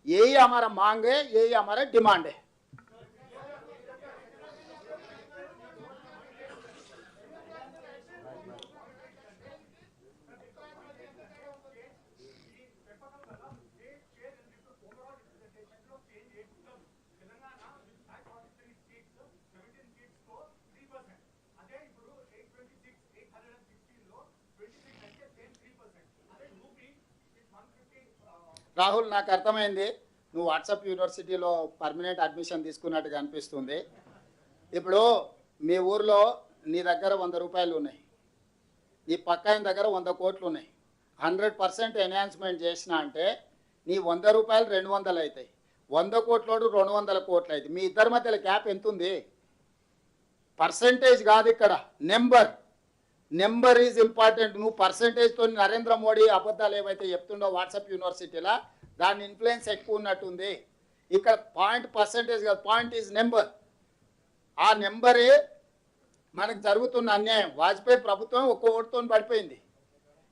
यही हमारा मांग है, यही हमारा डिमांड है। రాహుల్, నాకు అర్థమైంది నువ్వు వాట్సాప్ యూనివర్సిటీలో పర్మనెంట్ అడ్మిషన్ తీసుకున్నట్టుగా అనిపిస్తుంది. ఇప్పుడు మీ ఊర్లో నీ దగ్గర 100 రూపాయలు ఉన్నాయి, నీ పక్క ఆయన దగ్గర 100 కోట్లు ఉన్నాయి. 100% ఎన్హాన్స్మెంట్ చేసిన అంటే నీ 100 రూపాయలు 200 అవుతాయి, 100 కోట్లోడు 200 కోట్లు అవుతాయి. మీ ఇద్దరి మధ్యలో గ్యాప్ ఎంత ఉంది? పర్సంటేజ్ కాదు ఇక్కడ, నెంబర్ ఈజ్ ఇంపార్టెంట్. నువ్వు పర్సంటేజ్తో నరేంద్ర మోడీ అబద్ధాలు ఏవైతే చెప్తుండో వాట్సాప్ యూనివర్సిటీలో దాని ఇన్ఫ్లుయెన్స్ ఎక్కువ ఉన్నట్టుంది. ఇక్కడ పర్సంటేజ్ కాదు, పాయింట్ ఈజ్ నెంబర్. ఆ నెంబరే మనకు జరుగుతున్న అన్యాయం. వాజ్పేయి ప్రభుత్వం ఒక్క ఓటుతో పడిపోయింది.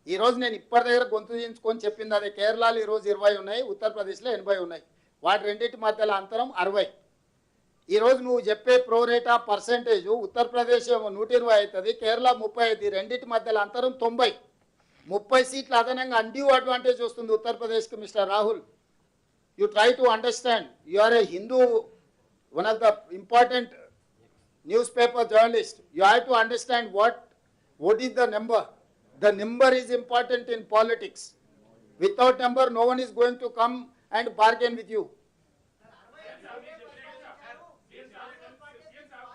ఈరోజు నేను ఇప్పటి దగ్గర గొంతు దించుకొని చెప్పింది అదే. కేరళలో ఈరోజు 20 ఉన్నాయి, ఉత్తరప్రదేశ్లో 80 ఉన్నాయి. వాటి రెండింటి మధ్యలో అంతరం 60. ఈరోజు నువ్వు చెప్పే ప్రోరేటా పర్సెంటేజ్ ఉత్తరప్రదేశ్ 120 అవుతుంది, కేరళ 30 అవుతుంది. రెండింటి మధ్యలో అంతరం 90. 30 సీట్లు అదనంగా అన్డ్యూ అడ్వాంటేజ్ వస్తుంది ఉత్తరప్రదేశ్కి. Mister Rahul, you try to understand. You are a Hindu, one of the important newspaper journalist. You have to understand what is the number. The number is important in politics. Without number, no one is going to come and bargain with you.